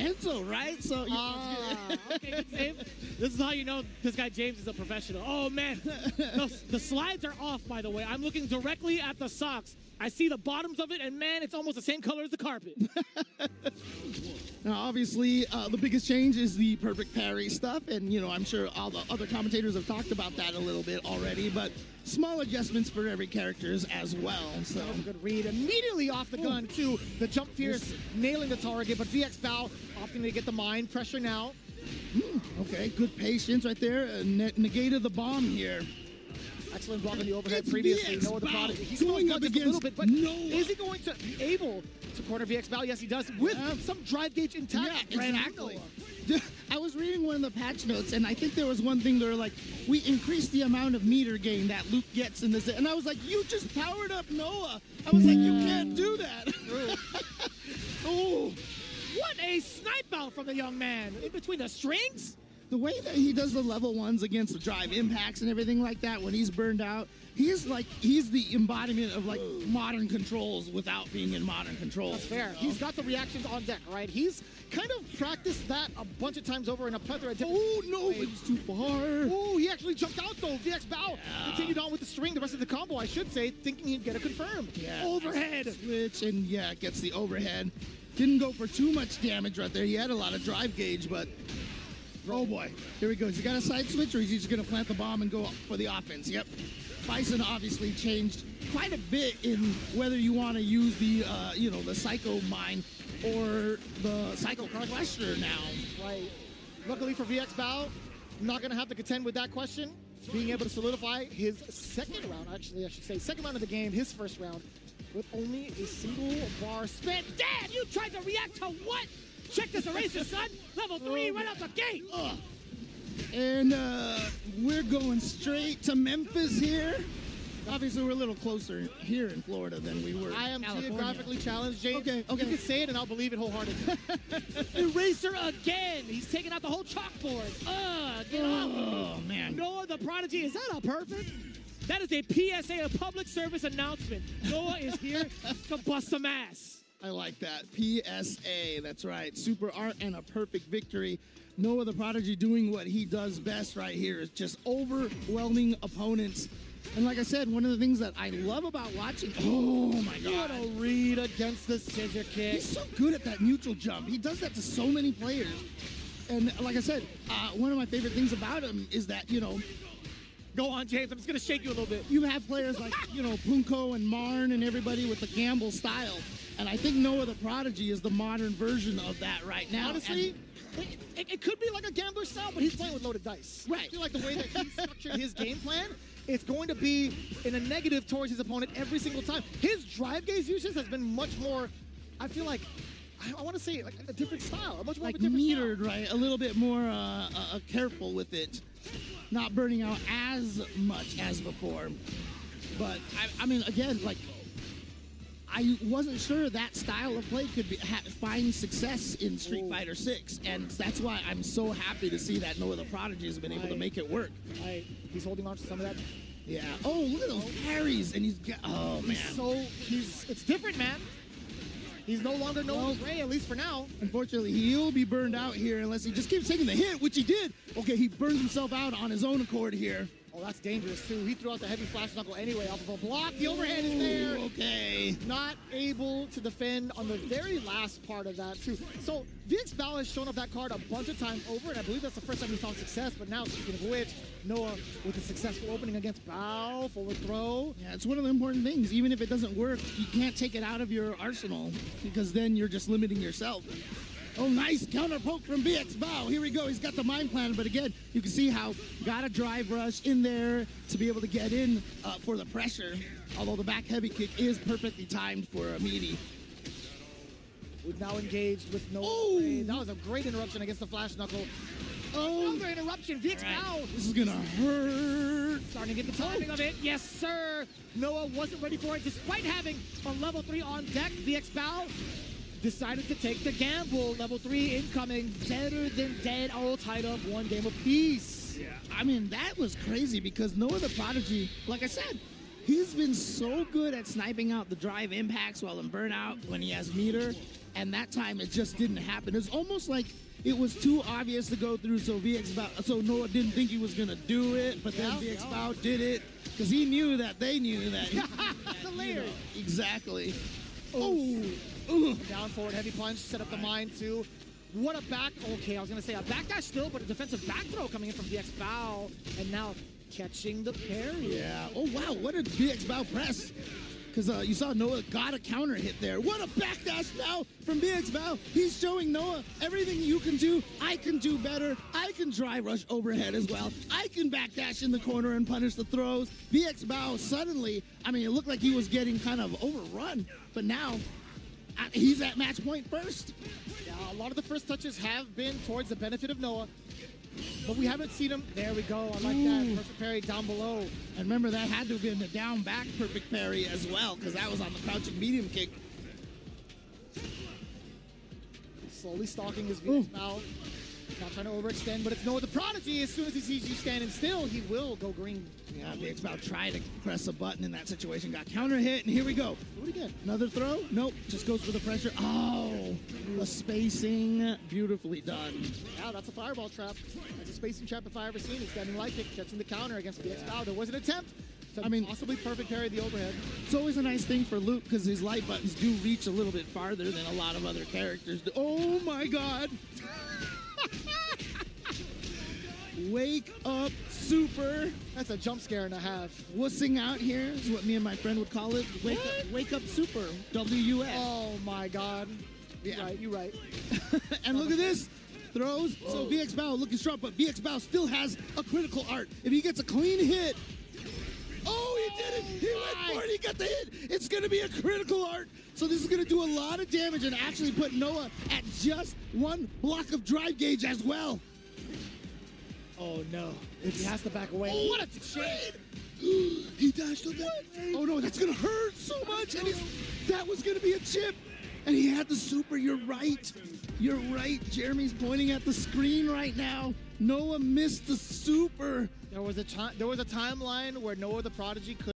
Enzo, right? So okay, good save. This is how you know this guy James is a professional. Oh man, the slides are off, by the way. I'm looking directly at the socks. I see the bottoms of it, and man, it's almost the same color as the carpet. Now, obviously, the biggest change is the perfect parry stuff, and, you know, I'm sure all the other commentators have talked about that a little bit already, but small adjustments for every characters as well. So that was a good read. Immediately off the gun, too. The jump fierce, nailing the target, but VXBAO opting to get the mind pressure now. Okay, good patience right there. Negated the bomb here. Excellent block on the overhead previously. Noah the Prodigy. He's going up against a little bit, but Noah. is he going to be able to corner VXBAO? Yes, he does, with some drive gauge intact. Yeah, exactly. I was reading one of the patch notes, and I think there was one thing they were like, we increased the amount of meter gain that Luke gets in this. And I was like, you just powered up Noah. I was like, you can't do that. Oh, what a snipe out from the young man. In between the strings. The way that he does the level ones against the drive impacts and everything like that when he's burned out, he's the embodiment of like modern controls without being in modern controls. That's fair. He's got the reactions on deck, right? He's kind of practiced that a bunch of times over in a plethora of different it's too far. Oh, he actually jumped out though. VXBAO continued on with the string, the rest of the combo, I should say, thinking he'd get a confirmed. Yeah. Overhead. Switch, and yeah, gets the overhead. Didn't go for too much damage right there. He had a lot of drive gauge, but oh boy, here he goes. He got a side switch, or is he just going to plant the bomb and go for the offense? Yep. Bison obviously changed quite a bit in whether you want to use the, the Psycho Mine or the Psycho Crusher now. Right. Luckily for VXBAO, not going to have to contend with that question. Being able to solidify his second round, actually, I should say, second round of the game, his first round, with only a single bar spent. Damn, you tried to react to what? Check this eraser, son. Level 3 right out the gate. And we're going straight to Memphis here. Obviously, we're a little closer here in Florida than we were. I am California. geographically challenged, James. Okay. You can say it and I'll believe it wholeheartedly. Eraser again. He's taking out the whole chalkboard. Get off. Oh, man. Noah the Prodigy. Is that a perfect? That is a PSA, a public service announcement. Noah is here to bust some ass. I like that. PSA, that's right. Super art and a perfect victory. Noah the Prodigy doing what he does best right here is just overwhelming opponents. And like I said, one of the things that I love about watching, oh my God. What a read against the scissor kick. He's so good at that neutral jump. He does that to so many players. And like I said, one of my favorite things about him is that, go on, James. I'm just going to shake you a little bit. You have players like, Punko and Marn and everybody with the gamble style. And I think Noah the Prodigy is the modern version of that right now. Honestly, it could be like a gambler style, but he's playing with loaded dice. Right. I feel like the way that he structured his game plan, it's going to be in a negative towards his opponent every single time. His drive gaze usage has been much more, I feel like, I want to say like a different style, a much more like of a different metered, style. right? A little bit more careful with it. Not burning out as much as before. But, I mean, again, like, I wasn't sure that style of play could find success in Street Fighter 6, and that's why I'm so happy to see that Noah the Prodigy has been able to make it work. He's holding on to some of that. Yeah. Oh, look at those parries, and he's got, oh, man. It's different, man. He's no longer Noah Gray, at least for now. Unfortunately, he'll be burned out here unless he just keeps taking the hit, which he did. Okay, he burns himself out on his own accord here. Oh, that's dangerous, too. He threw out the heavy flash knuckle anyway off of a block. The overhand is there. Okay. Not able to defend on the very last part of that, too. So, VXBAO has shown up that card a bunch of times over, and I believe that's the first time he found success. But now, speaking of which, Noah with a successful opening against Bao, forward throw. Yeah, it's one of the important things. Even if it doesn't work, you can't take it out of your arsenal because then you're just limiting yourself. Oh, nice counter poke from VXBAO. Here we go. He's got the mind plan, but again, you can see how got a drive rush in there to be able to get in for the pressure. Although the back heavy kick is perfectly timed for a meaty. We've now engaged with Noah. Oh, that was a great interruption against the flash knuckle. Oh, another interruption. VXBAO. Right. This is gonna hurt. Starting to get the timing of it. Yes, sir. Noah wasn't ready for it, despite having a level 3 on deck. VXBAO decided to take the gamble. Level 3 incoming, deader than dead, all tied up 1 game apiece. Yeah, I mean, that was crazy because Noah the Prodigy, like I said, he's been so good at sniping out the drive impacts while in burnout when he has meter. and that time it just didn't happen. It was almost like it was too obvious to go through, so Noah didn't think he was gonna do it, but then VXBAO did it because he knew that they knew that. The layer. Exactly. Oh. Down forward, heavy punch, set up the mine too. What a back, okay, I was gonna say a backdash still, but a defensive back throw coming in from VXBAO, and now catching the parry. Yeah, oh wow, what a VXBAO press. Because you saw Noah got a counter hit there. What a backdash now from VXBAO. He's showing Noah everything you can do, I can do better. I can dry rush overhead as well. I can backdash in the corner and punish the throws. VXBAO suddenly, I mean, it looked like he was getting kind of overrun, but now he's at match point first. Yeah, a lot of the first touches have been towards the benefit of Noah, but we haven't seen him. There we go. I like that. Perfect parry down below. And remember, that had to have been the down back perfect parry as well, because that was on the crouching medium kick. Slowly stalking his VXBAO. Not trying to overextend, but it's Noah the Prodigy. As soon as he sees you standing still, he will go green. Yeah, VXBAO tried to press a button in that situation. Got counter hit, and here we go. Do it again. Another throw? Nope, just goes for the pressure. Oh, the spacing, beautifully done. Yeah, that's a fireball trap. That's a spacing trap if I ever seen it. Standing light kick, catching the counter against VXBAO. There was an attempt to possibly perfect parry the overhead. It's always a nice thing for Luke because his light buttons do reach a little bit farther than a lot of other characters do. Oh my God. Wake up super. That's a jump scare and a half. Wussing out here is what me and my friend would call it. Wake up super. WUS. Oh my God. Yeah. You're right. And look at this. Throws. So VXBAO looking strong, but VXBAO still has a critical art. If he gets a clean hit. Oh, he did it. He went for it. He got the hit. It's going to be a critical art. So this is going to do a lot of damage and actually put Noah at just one block of drive gauge as well. Oh no. He has to back away. Oh, what a trade! He dashed away. Oh no, that's gonna hurt so much. And that was gonna be a chip. And he had the super. You're right. You're right. Jeremy's pointing at the screen right now. Noah missed the super. There was a timeline where Noah the Prodigy could